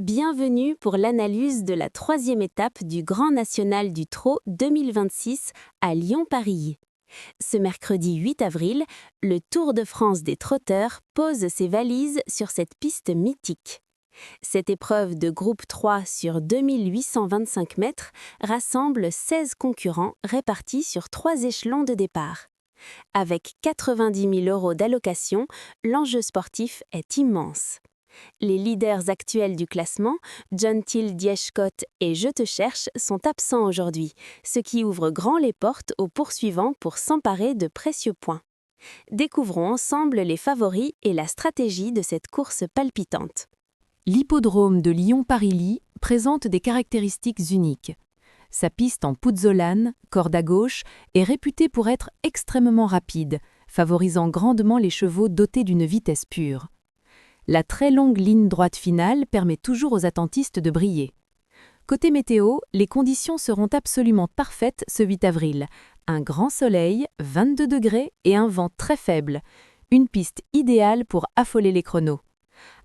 Bienvenue pour l'analyse de la troisième étape du Grand National du Trot 2026 à Lyon-Paris. Ce mercredi 8 avril, le Tour de France des trotteurs pose ses valises sur cette piste mythique. Cette épreuve de groupe 3 sur 2825 mètres rassemble 16 concurrents répartis sur 3 échelons de départ. Avec 90 000 € d'allocation, l'enjeu sportif est immense. Les leaders actuels du classement, John Till Dieschott et Je te cherche, sont absents aujourd'hui, ce qui ouvre grand les portes aux poursuivants pour s'emparer de précieux points. Découvrons ensemble les favoris et la stratégie de cette course palpitante. L'hippodrome de Lyon-Paris présente des caractéristiques uniques. Sa piste en pouzzolane, corde à gauche, est réputée pour être extrêmement rapide, favorisant grandement les chevaux dotés d'une vitesse pure. La très longue ligne droite finale permet toujours aux attentistes de briller. Côté météo, les conditions seront absolument parfaites ce 8 avril. Un grand soleil, 22 degrés et un vent très faible. Une piste idéale pour affoler les chronos.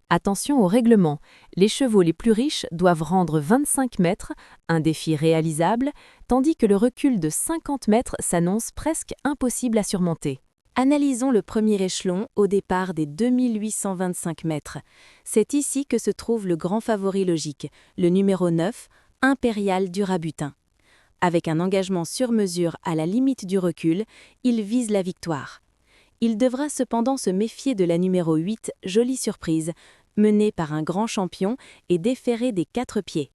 Attention au règlement, les chevaux les plus riches doivent rendre 25 mètres, un défi réalisable, tandis que le recul de 50 mètres s'annonce presque impossible à surmonter. Analysons le premier échelon au départ des 2825 mètres. C'est ici que se trouve le grand favori logique, le numéro 9, Impérial du Rabutin. Avec un engagement sur mesure à la limite du recul, il vise la victoire. Il devra cependant se méfier de la numéro 8, Jolie Surprise, menée par un grand champion et déférée des 4 pieds.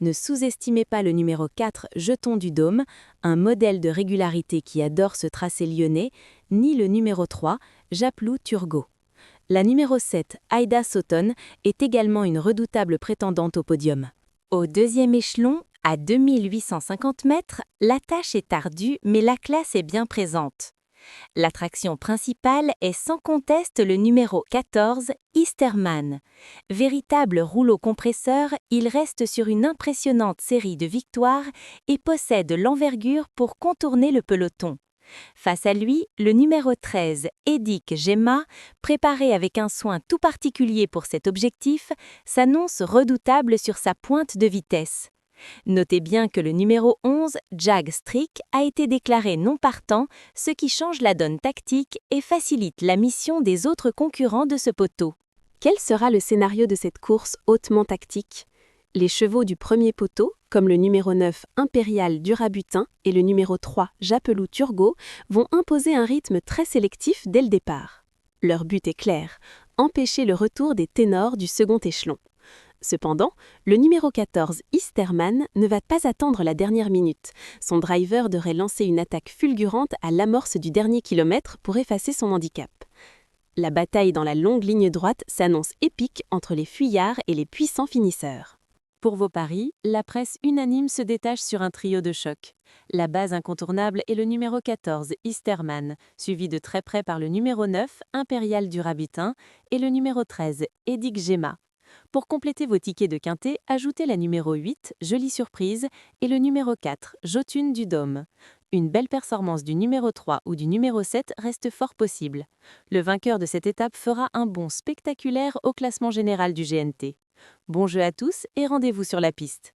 Ne sous-estimez pas le numéro 4, Jeton du Dôme, un modèle de régularité qui adore ce tracé lyonnais, ni le numéro 3, Japlou Turgot. La numéro 7, Aïda Sauton, est également une redoutable prétendante au podium. Au deuxième échelon, à 2850 mètres, la tâche est ardue mais la classe est bien présente. L'attraction principale est sans conteste le numéro 14, Easterman. Véritable rouleau compresseur, il reste sur une impressionnante série de victoires et possède l'envergure pour contourner le peloton. Face à lui, le numéro 13, Edic Gemma, préparé avec un soin tout particulier pour cet objectif, s'annonce redoutable sur sa pointe de vitesse. Notez bien que le numéro 11, Jag Strick, a été déclaré non partant, ce qui change la donne tactique et facilite la mission des autres concurrents de ce poteau. Quel sera le scénario de cette course hautement tactique ? Les chevaux du premier poteau, comme le numéro 9 Impérial du Rabutin et le numéro 3 Japlou Turgot, vont imposer un rythme très sélectif dès le départ. Leur but est clair, empêcher le retour des ténors du second échelon. Cependant, le numéro 14, Easterman, ne va pas attendre la dernière minute. Son driver devrait lancer une attaque fulgurante à l'amorce du dernier kilomètre pour effacer son handicap. La bataille dans la longue ligne droite s'annonce épique entre les fuyards et les puissants finisseurs. Pour vos paris, la presse unanime se détache sur un trio de choc. La base incontournable est le numéro 14, Easterman, suivi de très près par le numéro 9, Impérial du Rabutin, et le numéro 13, Edic Gemma. Pour compléter vos tickets de quintet, ajoutez la numéro 8, Jolie Surprise, et le numéro 4, Jotun du Dôme. Une belle performance du numéro 3 ou du numéro 7 reste fort possible. Le vainqueur de cette étape fera un bond spectaculaire au classement général du GNT. Bon jeu à tous et rendez-vous sur la piste.